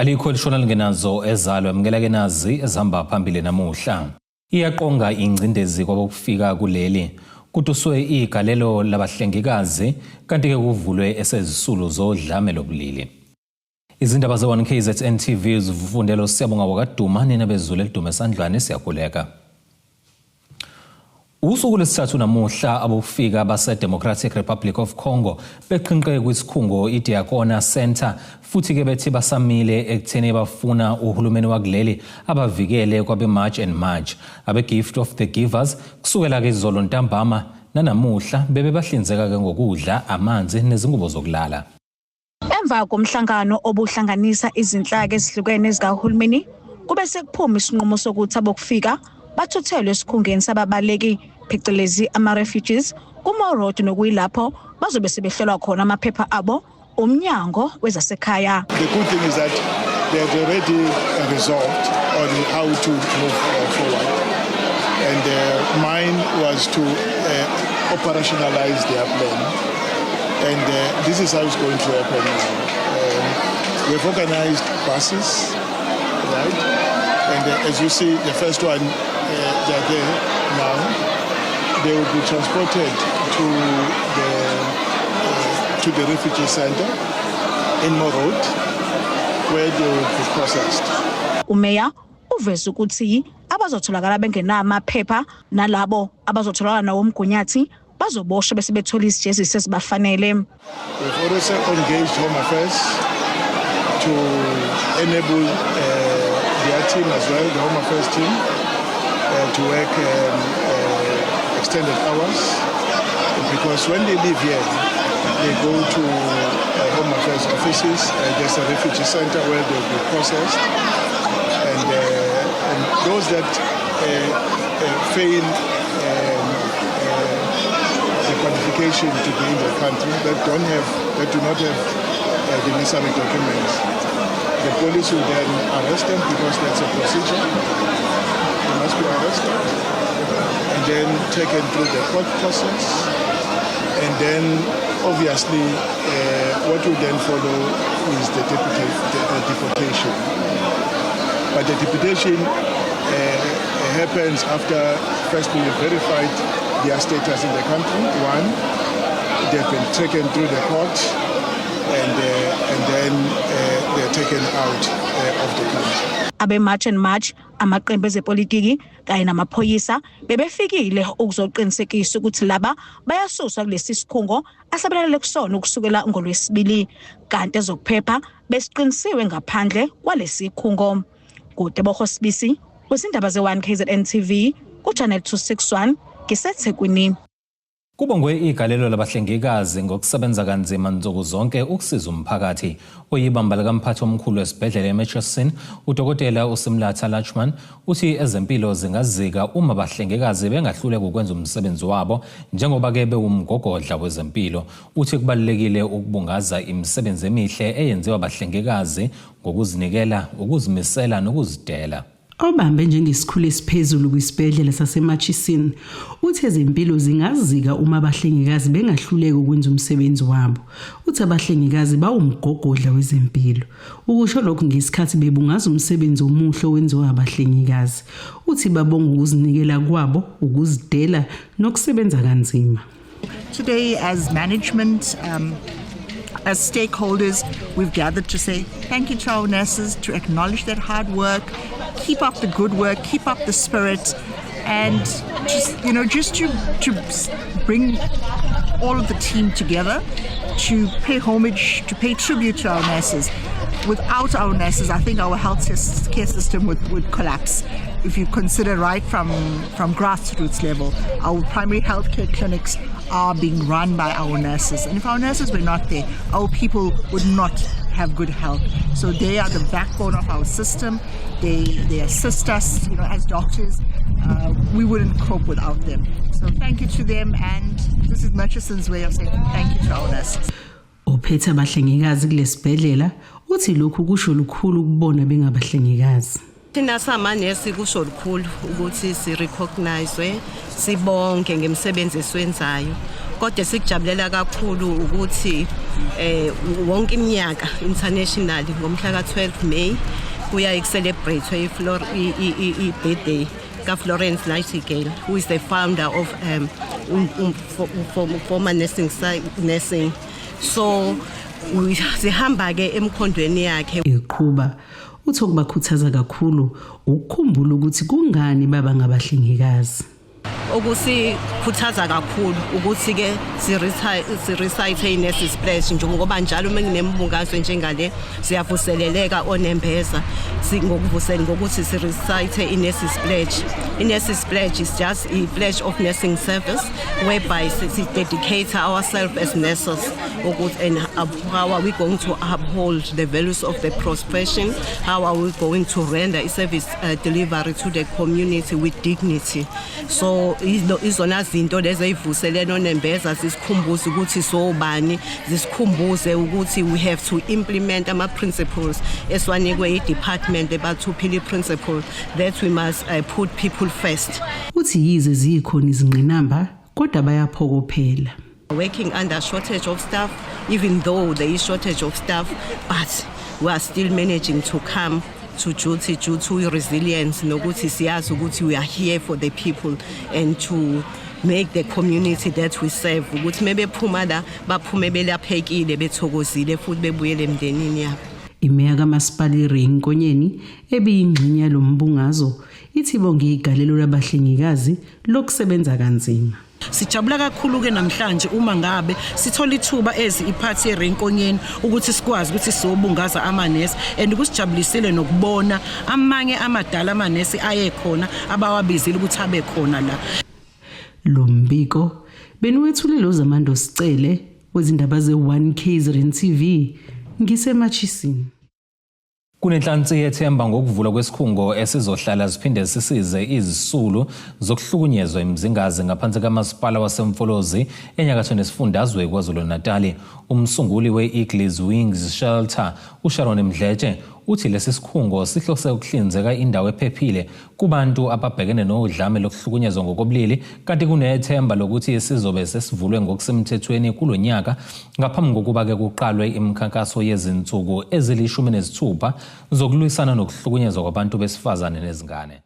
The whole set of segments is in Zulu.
Alikho lishona lingenazo ezalwa emkeleke nazi ezihamba phambili namuhla. Iyaqonga ingcindezi kwabokufika kuleli. Kutuswe igalelo labahlengikazi kanti ke kuvulwe esezisulu zodlame lobulili. Izindaba ze-1 KZN TV zivufundelo siyabonga wakaduma nina bezulu elidume esandlwane siyakhuleka. Usuku lesithathu namuhla abokufika base-Democratic Republic of Congo beqhinqe kwisikhungo iDiakona Center futhi ke bethi basamile ekutheni bafuna uhulumeni wakuleli abavikele kwabe-March and March. Abe-Gift of the Givers kusukela ke izolo ntambama nanamuhla bebe bahlinzeka ke ngokudla, amanzi nezingubo zokulala. Emva komhlangano obuhlanganisa izinhlaka ezihlukene zikahulumeni kube sekuphuma isinqumo sokuthi abokufika bathuthelwe esikhungeni sababaleki phecelezi ama-refugees kuMorod nokuyilapho bazobe sebehlelwa khona amaphepha abo umnyango wezasekhaya. The good thing is that they have already resolved on how to move forward, and mine was to operationalize their plan, and this is how it's going to happen now. We've organized buses, right? And as you see, the first one, they're there now. They will be transported to the refugee center in Morod, where they will be processed. Umeya uveza ukuthi abazotholakala bengenamaphepha nalabo abazotholakala nawo umgunyathi bazoboshwa bese bethola isijeziso esibafanele. We've also engaged Home Affairs to enable their team as well, the Home Affairs team, to work extended hours, because when they leave here, they go to Home Affairs offices. There's a refugee center where they'll be processed, and those that fail the qualification to be in the country, that do not have the necessary documents, the police will then arrest them because that's a procedure. They must be arrested and then taken through the court process, and then obviously what will then follow is the deportation. But the deportation happens after first we verified their status in the country. One, they've been taken through the court, and then they're taken out of the country. Abe-March and March amaqembu ezepolitiki kanye namaphoyisa bebefikile ukuzoqinisekisa ukuthi laba bayasuswa kulesi sikhungo asabelele kusona ukusukela ngoLwesibili, kanti ezokuphepha besiqinisiwe ngaphandle kwalesi sikhungo. Kudebo Sibisi wezindaba ze-1 KZN TV kuChannel 261 ngiseThekwini. Kubongwe igalelo labahlengikazi ngokusebenza kanzima nsuku zonke ukusiza umphakathi. Oyibamba likamphathi omkhulu esibhedlela eMurchison, uDokotela uSimlatha Lachman, uthi ezempilo zingazika uma abahlengikazi bengahluleka ukwenza umsebenzi wabo njengoba ke bewumgogodla wezempilo. Uthi kubalekile ukubungaza imisebenzi emihle eyenziwa abahlengikazi ngokuzinikela, ukuzimisela nokuzidela. Obambe njengesikhulu esiphezulu kwisibhedlela saseMurchison uthi ezempilo zingazika uma abahlengikazi bengahluleka ukwenza umsebenzi wabo. Uthi abahlengikazi bawumgogodla wezempilo. Ukusho lokhu ngesikhathi bebungaza umsebenzi omuhle owenziwa abahlengikazi. Uthi babonga ukuzinikela kwabo, ukuzidela nokusebenza kanzima. Today as management, as stakeholders, we've gathered to say thank you to our nurses, to acknowledge that hard work, keep up the good work, keep up the spirit, and just to bring all of the team together to pay homage, to pay tribute to our nurses. Without our nurses, I think our healthcare system would collapse. If you consider right from grassroots level, our primary healthcare clinics are being run by our nurses. And if our nurses were not there, our people would not have good health. So they are the backbone of our system. They assist us, as doctors. We wouldn't cope without them. So thank you to them, and this is Murchison's way of saying thank you to our nurses. Ophethe abahlengikazi kulesibhedlela uthi lokhu kusho lukhulu ukubona bengabahlengikazi. Thina samanesi kusho lukhulu ukuthi sirecognize, sibonke ngemsebenzi esiwenzayo. kodwa sikujabulela kakhulu ukuthi wonke iminyaka international ngomhla ka12 May kuya celebrate i-birthday ka Florence Nightingale, who is the founder of former nursing. So sihamba ke emkhondweni yakhe. Iqhuba uthi okubakhuthaza kakhulu ukukhumbula ukuthi kungani baba ngabahlengikazi. Okusikhuthaza kakhulu ukuthi ke sirecite iNurses Pledge njengoba njalo menginembungazo njengale siyavuseleleka onembeza singokuvusela ngokuthi sirecite iNurses Pledge. iNurses Pledge is just a pledge of nursing service whereby we dedicate ourselves as nurses and how are we going to uphold the values of the profession, how are we going to render a service delivery to the community with dignity. So izona zinto lezi ezivuselena onembeza zisikhumbuza ukuthi sobani, zisikhumbuze ukuthi we have to implement ama principles eswanikwe i-department ebathuphile principle that we must put people first. Uthi yize zikhona izingqinamba kodwa bayaphokophela. Working under shortage of staff, even though there is shortage of staff, but we are still managing to come to duty due to resilience nokuthi siyazi ukuthi we are here for the people and to make the community that we serve ukuthi mebephuma la baphume belaphekile bethokozile futhi bebuyele emndenini yabo. Imeya kaMasipala iRenkonyeni ebiyingxenye lombungazo ithi bonke igalelo labahlengikazi lokusebenza kanzima. Sijabula kakhulu ke namhlanje uma ngabe sithola ithuba iphathi yeRenkonyeni ukuthi sikwazi ukuthi sobungaza amanesi and kusijabulisile nokubona amanye amadala amanesi ayekhona abawabizile ukuthi abe khona la. Lo mbiko beniwethulilo Zamando Sicele wezindaba ze1 KZN TV ngiseMachisini. Kunenhlansi yethemba ngokuvula kwesikhungo esizohlala siphinde sisize izisulu zokuhlukunyezwa imzingazi ngaphansi kaMasipala waseMfolozi enyakatho nesifundazwe KwaZulu-Natal. Umsunguli we-Eagles Wings Shelter uSharon Mdletshe uthi lesi sikhungo sihlose ukuhlinzeka indawo ephephile kubantu ababhekene nodlame lokuhlukunyezwa ngokobulili, kanti kunethemba lokuthi sizobe sesivulwe ngokusemthethweni kulonyaka ngaphambi kokuba ke kuqalwe imikhankaso yezinsuku ezili-16 zokulwisana nokuhlukunyezwa kwabantu besifazane nezingane.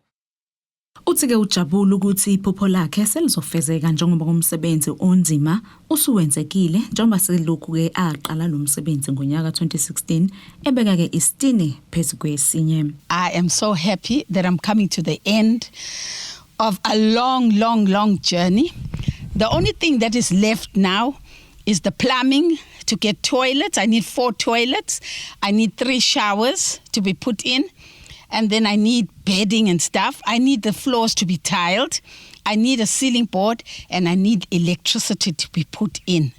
Uthi-ke ujabula ukuthi iphupho lakhe selizofezeka njengoba umsebenzi onzima usuwenzekile njengoba selokhu-ke aqala lo msebenzi ngonyaka 2016 ebeka-ke isitini phezu kwesinye. I am so happy that I'm coming to the end of a long journey. The only thing that is left now is the plumbing to get toilets. I need 4 toilets. I need 3 showers to be put in. And then I need bedding and stuff. I need the floors to be tiled. I need a ceiling board and I need electricity to be put in.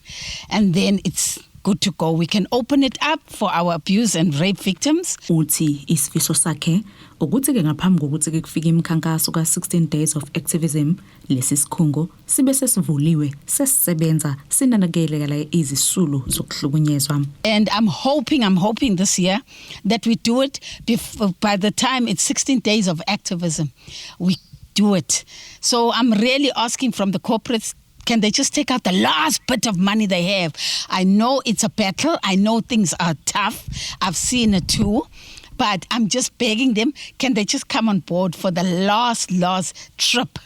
And then it's good to go. We can open it up for our abuse and rape victims. Uthi isifiso sakhe ukuthi-ke ngaphambi kokuthi-ke kufike imikhankaso ka-16 days of activism lesi sikhungo sibe sesivuliwe sesisebenza sinanakele la izisulu zokuhlukunyezwa. And I'm hoping this year that we do it by the time it's 16 days of activism. We do it. So I'm really asking from the corporates, can they just take out the last bit of money they have? I know it's a battle. I know things are tough. I've seen it too. But I'm just begging them, can they just come on board for the last trip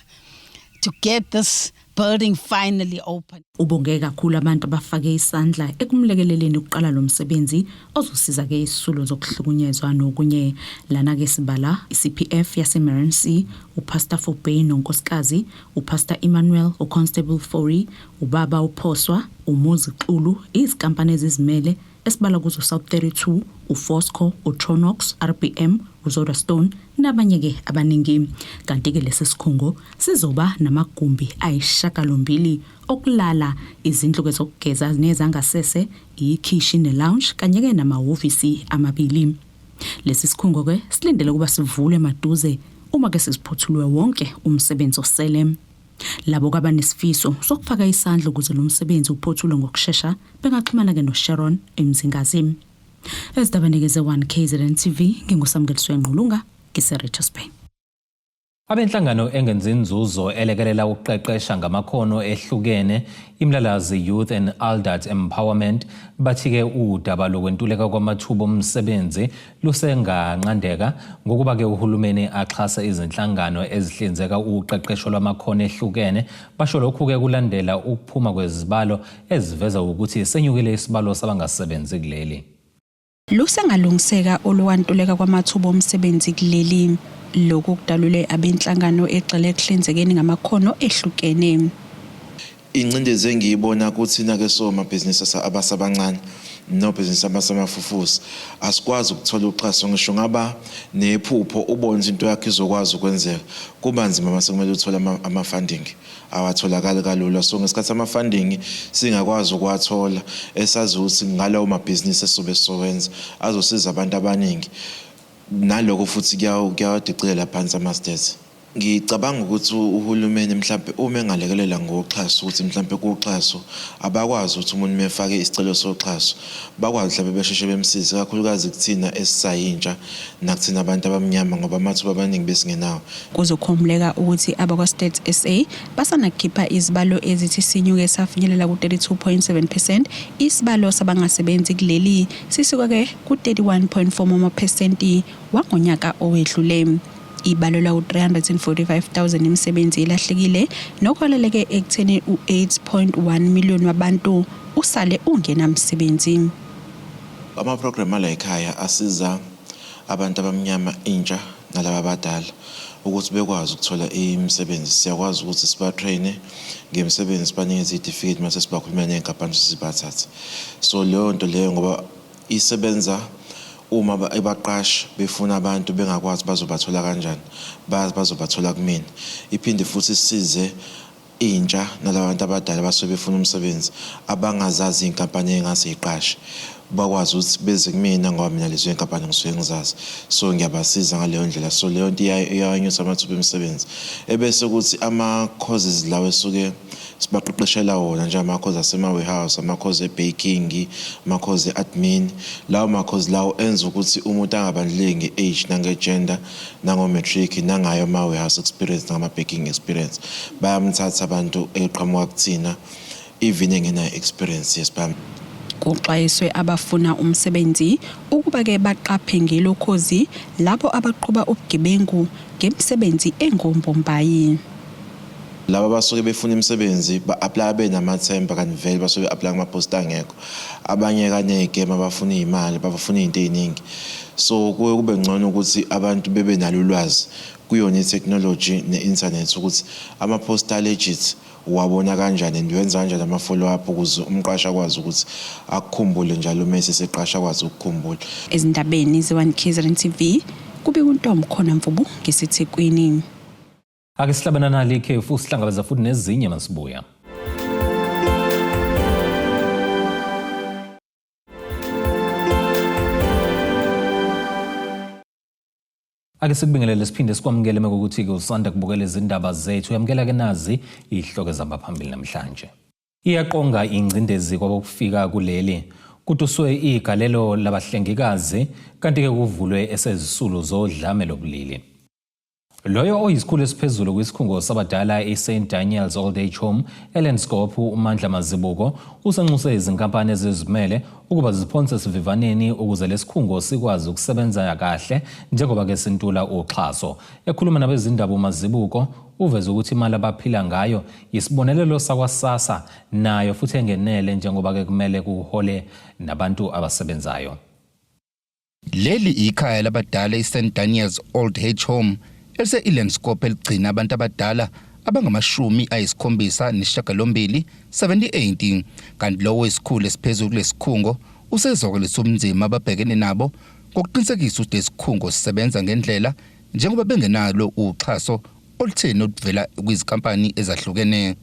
to get this building finally open? Ubonge kakhulu abantu abafake isandla ekumlekeleleni ukuqala lo msebenzi ozosiza-ke isisulo zokuhlukunyezwa nokunye. Lana-ke sibala i-CPF yaseMerency, uPastor Fobey nonkosikazi, uPastor Emmanuel, uConstable Fori, ubaba uPhoswa, uMozi Xulu, izikampani ezizimele esibala kuzo South 32, uFosco, uTronox, RPM, uZoda Stone nabanye-ke abaningi. Kanti-ke lesi sikhungo sizoba namagumbi ayisishiyagalombili okulala, izindlu zokugeza nezangasese, ikhishi ne-lounge kanye-ke namahhovisi amabili. Lesi sikhungo-ke silindele ukuba sivulwe maduze uma-ke sesiphothulwe wonke umsebenzi osele. Labo kabanesifiso sokufaka isandla ukuze lo msebenzi uphothulwe ngokusheshsha bengaxhumana-ke noSharon Mzingazi. Ezidabeni ze1 KZN TV, nginguSamgeliswe Nqulunga, ngiseRichards Bay. Abenhlangano engenzi inzuzo elekelela ukuqeqesha ngamakhono ehlukene Imlalazi Youth and Aldert Empowerment bathi-ke udaba lokwentuleka kwamathuba omsebenzi lusenganqandeka ngokuba-ke uhulumeni axhasa izinhlangano ezihlinzeka uqeqesho lwamakhono ehlukene. Basho lokhu-ke kulandela ukuphuma kwezibalo eziveza ukuthi senyukile isibalo sabangasebenzi kuleli. Lusengalungiseka olwantuleka kwamathuba omsebenzi kuleli. Lokhu kudalule abenhlangano egxile ekuhlinzekeni ngamakhono ehlukene. Ingcindezi engiyibona ukuthi na-ke somabhizinisi abasabancane nobhizinisi abasamafufusa asikwazi ukuthola uxhaso ngisho ngaba nephupho ubona into yakhe izokwazi ukwenzeka kuba nzima mase kumele uthole ama-funding awatholakali kalula. So ngesikhathi ama-funding singakwazi ukuwathola esazi ukuthi ngalawo mabhizinisi esobe sowenza azosiza abantu abaningi naloko futhi kuyawadicilela phansi ama-stats. Ngicabanga ukuthi uhulumeni mhlawumbe uma engalekelela ngoxhaso ukuthi mhlawumbe kuxhaso abakwazi ukuthi umuntu mefake isicelo soxhaso bakwazi mhlawumbe besheshe bemsize kakhulukazi kuthina esisayintsha nakuthina abantu abamnyama ngoba amathuba abaningi besingenawo. Kuzokhomleka ukuthi abakwa-Stats SA basanakukhipha izibalo ezithi sinyuke safinyelela ku-32.7%, isibalo sabangasebenzi kuleli sisuka-ke ku-31.4% wangonyaka owedlule. Ibalo la 345,000 imisebenzi ilahlekile nokholeleke ekutheni u-8.1 million wabantu usale ungenamsebenzi. Ama-program ala ekhaya asiza abantu abamnyama intsha nalaba abadala ukuthi bekwazi ukuthola imisebenzi. Siyakwazi ukuthi sibatraine ngemisebenzi sibanikeze i-certificate mase sibakhulumela ney'nkampani sibathathe. So leyo nto leyo ngoba isebenza uma ebaqashi befuna abantu bengakwazi bazobathola kanjani bazobathola kumina. Iphinde futhi sisize intsha nalabantu abadala basuke befuna umsebenzi abangazazi iy'nkampani engase yiqashe bakwazi ukuthi beze kumina ngoba mina lezo iy'nkampani ngisuke ngizazi. So ngiyabasiza ngaleyo ndlela. So leyo nto iyawanyusa amathuba emisebenzi. Ebese ukuthi ama-courses lawo esuke sibaqeqeshela wona nje ama-courses asema-warehouse, ama-courses e-baking, ama-courses e-admin. Lawo ma-courses lawo enza ukuthi umuntu angabandluleki nge-age nange-gender nango-matric nangayo ama-warehouse experience nangama-baking experience. Bayamthatha abantu eqhamuka kuthina even engenayo experience yesibhamu. Kuxwayiswe abafuna umsebenzi ukuba-ke baqaphe ngelokhozi lapho abaqhuba ubugebengu ngemisebenzi engombombayi. Laba basuke befuna imisebenzi ba-apply benamathemba kanti vele basuke apply ngamapost angekho. Abanye kanegame abafuna iy'mali bafuna iy'nto ey'ningi. So kuye kube ngcono ukuthi abantu bebe nalo ulwazi kuyona i-technology ne-internet ukuthi ama-postal legit wabona kanjani and wenza kanjani ama-follow up ukuze umqashi akwazi ukuthi akukhumbule njalo mase seqasha akwazi ukukhumbula. Ezindabeni ze-1 KZN TV kube uNtombi khona Mfubu ngesethekwini. Ake sihlabana nalo ikhefu sihlangabeza futhi nezinye masibuya. Ake sikubingelele siphinde sikwamukele mekuthi-ke usanda kubukela izindaba zethu. Uyamukela-ke nazi ihloko zabaphambili namhlanje. Iyaqonga ingcindezi kwabokufika kuleli kutuswe igalelo labahlengikazi kanti-ke kuvulwe esezisulu zodlame lobulili. Loyo oyisikhulu esiphezulu kwisikhungo sabadala i-St Daniel's Old Age Home eLandskop uMandla Mazibuko usenxuse izinkampani ezizimele ukuba ziphonse esivivaneni ukuze lesikhungo sikwazi ukusebenza kahle njengoba-ke sintula uxhaso. Ekhuluma nabezindaba uMazibuko uveze ukuthi imali abaphila ngayo yisibonelelo sakwa-SASSA nayo futhi engenele njengoba-ke kumele kuhole nabantu abasebenzayo. Leli ikhaya labadala i-St Daniel's Old Age Home elise-Elandskop eligcina abantu abadala abangama-78 78 kanti lowo isikhulu esiphezulu lesikhungo usezokwelisa ubunzima ababhekene nabo ngokuqinisekisa ukuthi isikhungo sisebenza ngendlela njengoba bengenalo uxhaso olutheni oluvela kwizikampani ezahlukene.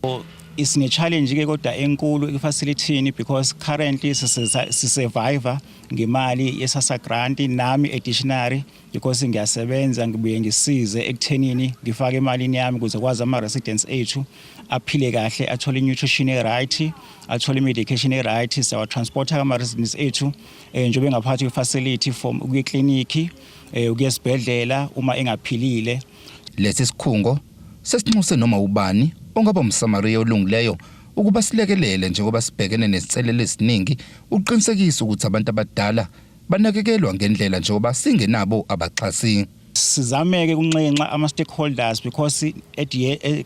Isine-challenge ke kodwa enkulu efacilitini because currently sisurvive ngemali ye-SASSA grant nami additionally because ngiyasebenza ngibuye ngisize ekuthenini ngifake emalini yami ukuze kwazi ama-residents ethu aphile kahle athole nutrition right athole medication right siyawatransporta ama-residents ethu njengoba engaphakathi kwe-facility from ukuye ekliniki ukuye esibhedlela uma engaphilile. Lesi sikhungo sesinxuse noma ubani ongaba umsamaria olungileyo ukuba silekelele njengoba sibhekene nesicelo esiningi uqinisekisa ukuthi abantu abadala banakekelwa ngendlela njengoba singenabo abaxhasi. Sizameke kunxenxa ama stakeholders because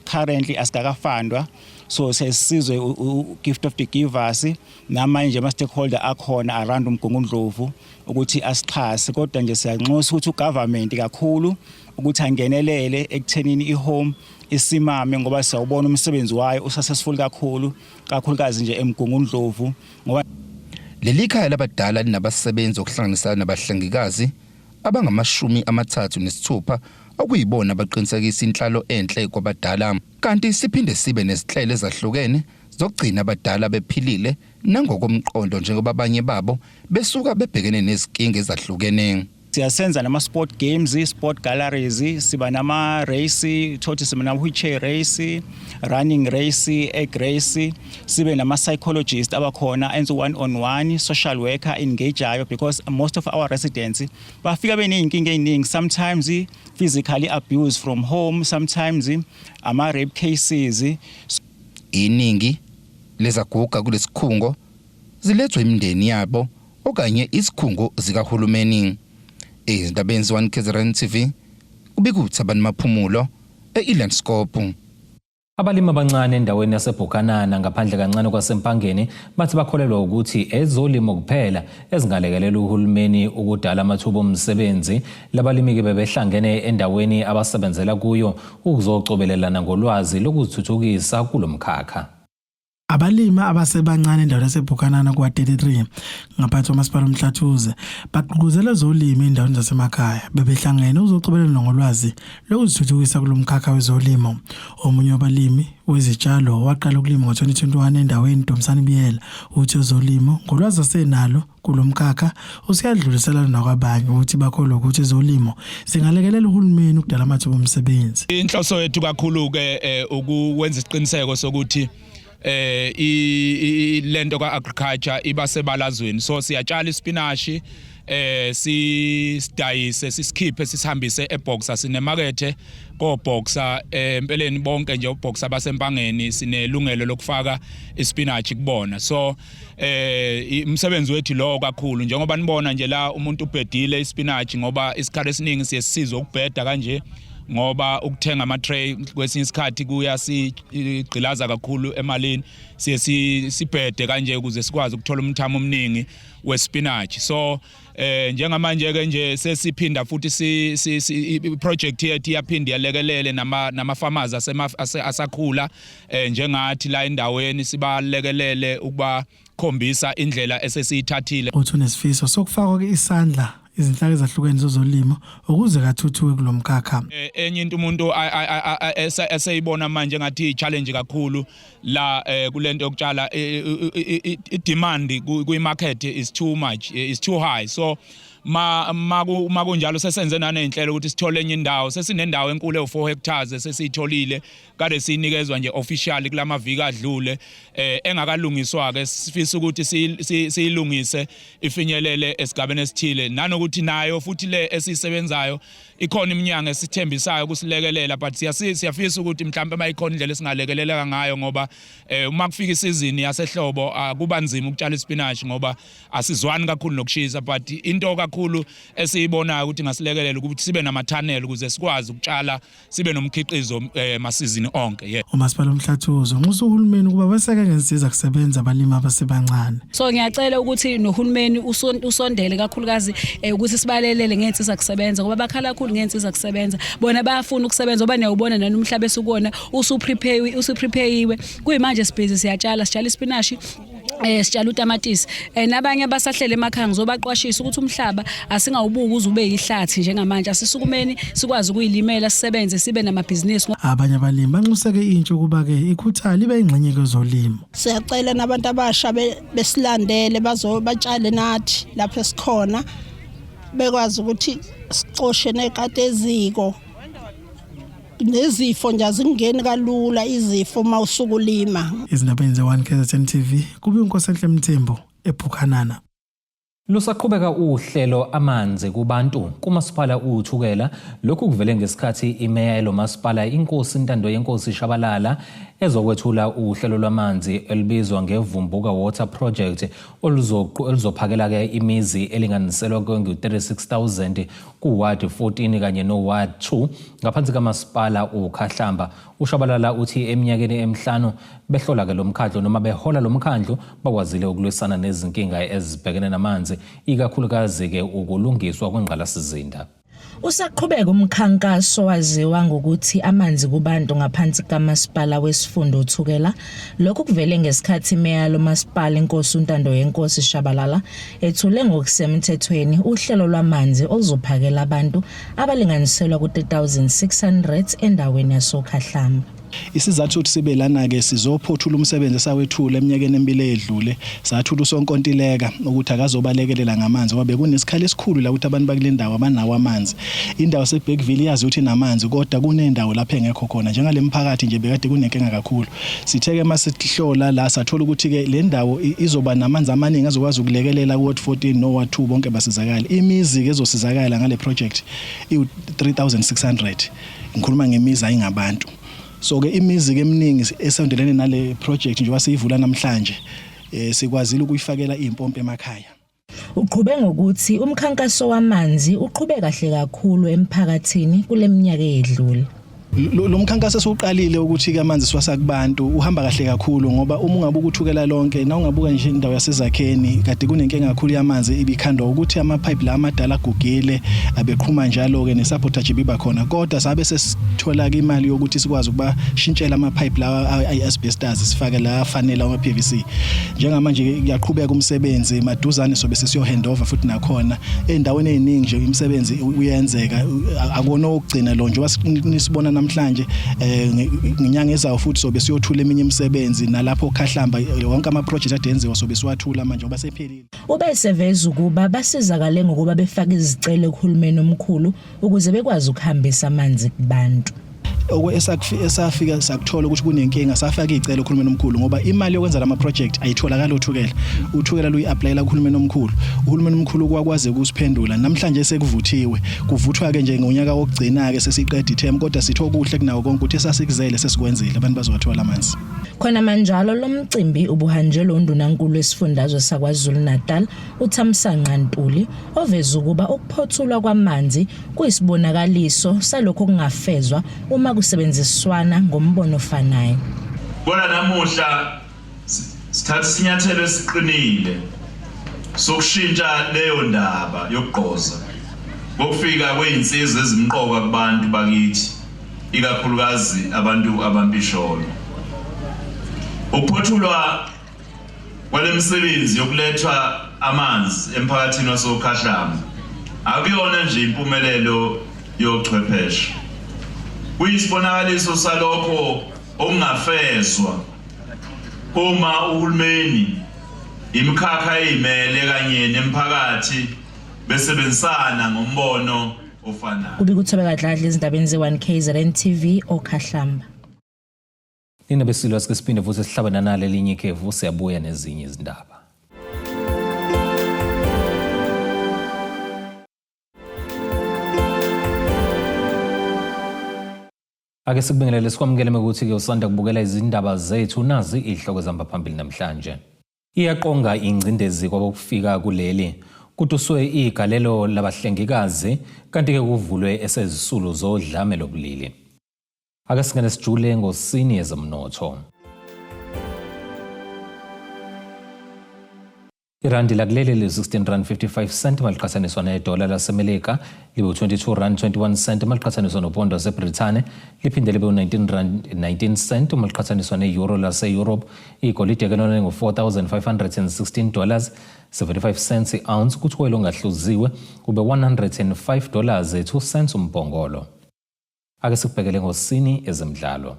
currently asikakafandwa, so sesizwe gift of the givers namanje ama stakeholder akhona around uMgungundlovu ukuthi asixhase, kodwa nje siyanxusa ukuthi ugovernment kakhulu ukuthi angenelele ekuthenini ihome isimame ngoba siyawubona umsebenzi wayo usuccessful kakhulukazi nje eMgungundlovu ngoba leli khaya labadala linabasebenzi okuhlanganisana nabahlengikazi abangama36 okuyibona abaqinisekisa inhlalo enhle kwabadala, kanti siphinde sibe nezihlelo ezahlukene zokugcina abadala bephilile nangokomqondo njengoba abanye babo besuka bebhekene nezinkinga ezahlukene. Siyasenza nama sport games, sport galleries, siba nama race, thothi siba nama wheelchair race, running race, egg race, sibe nama psychologist abakhona enza one-on-one, social worker engageayo because most of our residents bafika beneyinkinga eziningi, sometimes physically abuse from home, sometimes ama rape cases. Iningi lezaguga kulesikhungo zilethwa imindeni yabo okanye isikhungo zikahulumeni. Izindabeni zwa KZN TV ubikuthi abantu maphumulo eIlandskop. Abalimi abancane endaweni yaseBukanana ngaphandle kancane kwaseMpangeni bathi bakholelwa ukuthi ezolimo kuphela ezingalekelela uhulumeni ukudala amathuba omsebenzi. Labalimi ke bebehlangene endaweni abasebenzela kuyo ukuzocobelelana ngolwazi lokuthuthukisa kulomkhakha. Abalima abasebancane endaweni yaseBukanana kwa33 ngaphansi komasipala uMhlathuze baqhubuzela zolimo endaweni zasemakhaya bebehlangene ukuzocobelelana ngolwazi lokuzithuthukisa kulomkhakha wezolimo. Omunye wabalimi wezitshalo waqala ukulima ngo-2021 endaweni Domsani Biyela uthi ezolimo ngolwazi asenalo kulomkhakha usiyadlulisela nakwabanye ukuthi bakholwa ukuthi ezolimo singalekelela uhulumeni ukudala amathuba omsebenzi. Inhloso yethu kakhulu ke ukwenza isiqiniseko sokuthi lento ka agriculture iba sebalazweni, so siyatshala ispinashi sidayise sisikhiphe sisihambise eBoxer, sinemakethe koBoxer empeleni bonke nje uBoxer basempangeni sinelungelo lokufaka ispinashi kubona. So umsebenzi wethu lo kakhulu njengoba nibona nje la umuntu ubhedile ispinashi ngoba isikhathi esiningi siyesiza ukubheda kanje ngoba ukuthenga ama tray kwesinye isikhathi kuyasigqilaza kakhulu emalini, siye sibhede kanje ukuze sikwazi ukuthola umthamo omningi wespinach. So njengamanje ke nje sesiphinda futhi project yethu yaphinda yalekelele nama farmers asakhula njengathi la endaweni sibalekelele ukuba khombisa indlela esesiyithathile. Uthi unesifiso sokufaka ke isandla izinhlaka ezahlukene zozolimo ukuze kathuthuke kulomkhakha. Enye into umuntu eseyibona manje ngathi challenge kakhulu la kulento yokutshala i-demand kwi-market is too much, is too high. So makunjalo sesenze nanenhlelo ukuthi sithole enye indawo, sesinendawo enkulu e4 hectares sesiyitholile kade sinikezwa nje officially kulamaviki adlule engakalungiswa ke sifisa ukuthi siyilungise ifinyelele esigabeni esithile, nanokuthi nayo futhi le esisebenzayo ikhona iminyango esithembisayo kusilekelela, but siyafisa ukuthi mhlawumbe mayikhona indlela esingalekeleleka ngayo ngoba uma kufika isizini yasehlobo kuba nzima ukutshala ispinashi ngoba asizwani kakhulu nokushisa, but into kakhulu esiyibonayo ukuthi ngasilekelela ukuthi sibe namathaneli ukuze sikwazi ukutshala sibe nomkhiqizo masizini onke. Umasipala uMhlathuze unxusa uhulumeni ukuba weseke ngensiza kusebenza abalimi abasebancane. So ngiyacela ukuthi nohulumeni usondele kakhulukazi ukuthi sibalelele ngensiza kusebenza ngoba bakhala kakhulu ngensiza kusebenza, bona bayafuna ukusebenza ngoba niyawubona nani umhlaba esukona usuprepareyiwe kuyimanje sibhizi siyatshala ispinashi sitshala utamatisi nabanye abasahlele emakhaya ngizobaqwashisa ukuthi umhlaba asingawubuki uze ube yihlathi njengamanje, asisukumeni sikwazi ukuyilimela sisebenze sibe namabhizinisi. Abanye abalimi banxuseke intsha ukuba ke ikhuthali ibe ingxenye kwezolimo. Siyacela nabantu abasha besilandele batshale nathi lapho esikhona bekwazi ukuthi sixoshe nekade eziko nezifo nje azingeni kalula izifo mawusukulima. Izindabeni ze1 KZN TV kube uNkosenhle Mthembu eBukanana. Lusaqhubeka uhlelo amanzi kubantu kumasipala uthukela lokhu kuvele ngesikhathi imeya elomasipala inkosi Ntando yenkosi Shabalala ezokwethula uhlelo lwamanzi elibizwa ngevumbuka water project oluzophakela ke imizi elinganiselwa nge-36,000 ku ward 14 kanye no ward 2 ngaphansi kamasipala uKhahlamba. uShabalala uthi eminyakeni emihlanu behlola ke lomkhandlo noma behola lomkhandlo bakwazile ukulwisana nezinkinga ezibhekene namanzi ikakhulukazi ke ukulungiswa kwengqalasizinda. Usaqhubeka umkhankaso waziwa ngokuthi amanzi kubantu ngaphansi kamasipala wesifunda uthukela. Lokhu kuvele ngesikhathi imeya lomasipala inkosi Ntando yenkosi Shabalala ethule ngokusemthethweni uhlelo lwamanzi oluzophakela abantu abalinganiselwa ku-3,600 endaweni yasoKhahlamba. Isizathu ukuthi sibe lana ke sizophothula umsebenzi esawethula eminyakeni emibili edlule sathula usonkontileka ukuthi akazobalekelela ngamanzi ngoba bekunesikhala esikhulu la ukuthi abantu bakule ndawo abanawo amanzi. Indawo seBergville yazi ukuthi namanzi kodwa kunendawo lapha engekho khona njengale mphakathi nje bekade kunenkinga kakhulu. Sitheke masihlola la sathola ukuthi ke le ndawo izoba namanzi amaningi azokwazi ukulekelela ku ward 14 no ward 2 bonke basizakala. Imizi ke ezosizakala ngale project i-3,600. Ngikhuluma ngemizi ayingabantu. So ke imizi ke eminingi esondelene nale project nje wasiyivula namhlanje sikwazile ukuyifakela impompo emakhaya. Uqhubeka ngokuthi umkhankaso wamanzi uqhubeka kahle kakhulu emphakathini kuleminyaka edlule. Lo mkhankaso esiqalile ukuthi ke amanzi siwasa kubantu uhamba kahle kakhulu ngoba uma ungabuka uthukela lonke na ungabuka nje indawo yasezakheni kade kunenkinga kakhulu yamanzi ibikhandwa ukuthi ama pipe la amadala agugile abeqhuma njalo ke nesupportage biba khona kodwa sabe sesithola ke imali yokuthi sikwazi ukubashintshela ama pipe la asbestos sifake la afanele ama PVC njengamanje kuyaqhubeka umsebenzi maduzane sobe sesiyo handover futhi nakhona endaweni eziningi nje umsebenzi uyenzeka akona ukugcina lo nje wasibona namhlanje nginyanga ezayo futhi sobe siyothula eminye imisebenzi nalapho Khahlamba wonke ama project adenziwa sobe siwathula manje ngoba sephelile. Ubeseveza ukuba basizakale ngokuba befaka izicelo kuhulumeni omkhulu ukuze bekwazi ukuhambisa amanzi kubantu. Esafika sakuthola ukuthi kunenkinga safaka izicelo kuhulumeni omkhulu ngoba imali yokwenza lama project ayitholakala uthukela luyi-applyela kuhulumeni omkhulu. Uhulumeni omkhulu kwakwazi ukusiphendula namhlanje sekuvuthiwe kuvuthwa ke nje ngonyaka wokugcina ke sesiqeda ithemu kodwa sitho okuhle kunawo konke ukuthi esasikuzele sesikwenzile abantu bazowathola amanzi. Khona manjalo lo mcimbi ubuhanjelwe undunankulu wesifundazwe saKwaZulu Natal uThamsanqa Ntuli oveza ukuba ukuphothulwa kwamanzi kuyisibonakaliso salokho kungafezwa uma kusebenziswana ngombono ofanayo. Bona namuhla sithatha isinyathelo esiqinile sokushintsha leyo ndaba yokugqoza ngokufika kweinsizwe ezimqoka kubantu bakithi ikakhulukazi abantu abampisholo. Ukuphothulwa kwalemsebenzi yokulethwa amanzi emphakathini wasoKhahlamba akuyona nje impumelelo yochwepheshe. Kuyisibonakaliso salokho okungafezwa uma uhulumeni imikhakha eyimele kanye nemphakathi besebenzisana ngombono ofanayo. Kubikuthobeka Dladla izindabeni ze1 KZN TV oKhahlamba. Nina besilwa siphinde futhi sihlabana nale linye ikhevu siyabuya nezinye izindaba. Ake sikubingelele sikwamukele ukuthi ke usanda kubukela izindaba zethu nazi ihloko zamba phambili namhlanje. Iyaqonga ingcindezi kwabokufika kuleli kutuswe igalelo labahlengikazi kanti ke kuvulwe esezisulu zodlame lobulili. Ake singene sijule ngosini yezomnotho. Irandi lakuleli li-16.55 maliqhathaniswa nedola lasemelika libe u-22.21 maliqhathaniswa nopondo waseBrithani liphinde libe u-19.19 maliqhathaniswa ne-euro lase-Europe. Igolide ke lona $4,516 75 cents i-ounce kuthi oil ongahluziwe kube $105.02 umbhongolo. Ake sikubhekele ngosini ezemidlalo.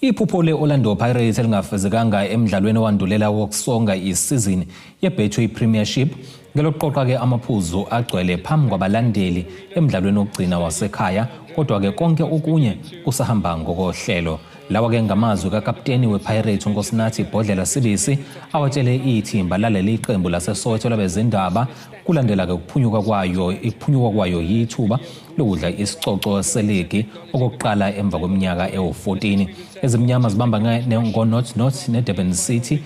Iphupho le-Orlando Pirates elingafezekanga emidlalweni owandulela wokusonga isizini ye-Betway Premiership Ngelokuqoqa ke amaphuzu agcwele phambi kwabalandeli emidlalweni wokugcina wasekhaya, kodwa ke konke okunye kusahamba ngokohlelo. Lawa ke ngamazwi kakapteni wePirates uNkosinathi Bhodlela Sibisi awatshele ithimba laleli iqembu laseSoweto labezindaba kulandela ke ukuphunyuka kwayo yithuba lokudla isicoco seligi okokuqala emva kweminyaka ewu14. Ezimnyama zibamba ngo-North neDurban City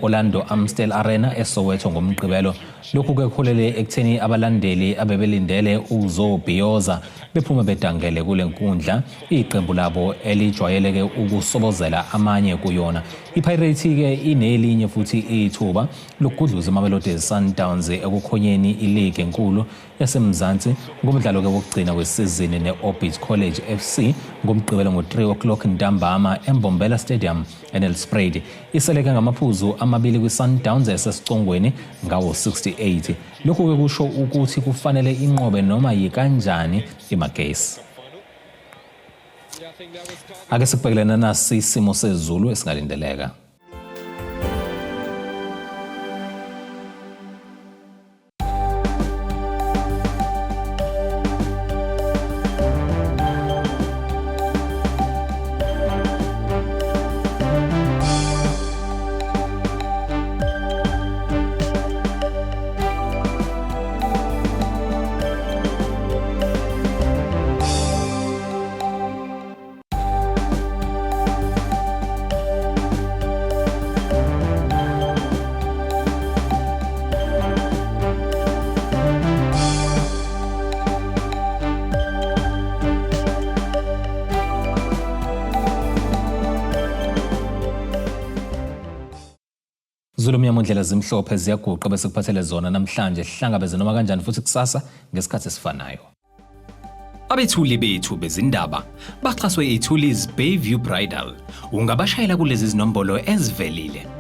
Orlando Amstel Arena eSoweto ngomgqibelo. Lokhu ke kuholele ekutheni abalandeli abebelindele ukuzobhiyoza bephume bedangele kule nkundla iqembu labo elijwayeleke ukusobozela amanye kuyona. iPirates ke inelinye futhi ithuba lokugudluza iMamelodi Sundowns ekukhonyeni iligi enkulu yaseMzansi ngomdlalo ke wokugcina wesizini neOrbit College FC ngomgqibelo ngo-3 o'clock ntambama eMbombela Stadium eNelspruit. Iseleke ngamaphuzu amabili kwiSundowns esesicongweni ngawo 68. Lokhu ke kusho ukuthi kufanele inqobe noma yikanjani iMagesi. Ake sibhekelena nasi isimo sezulu esingalindeleka. Zulumnyama indlela zimhlophe ziyaguqa bese kuphathele zona namhlanje sihlangabeze noma kanjani futhi kusasa ngesikhathi esifanayo. Abethuli bethu bezindaba baxhaswe iThuli's Bayview Bridal. Ungabashayela kulezi zinombolo ezivelile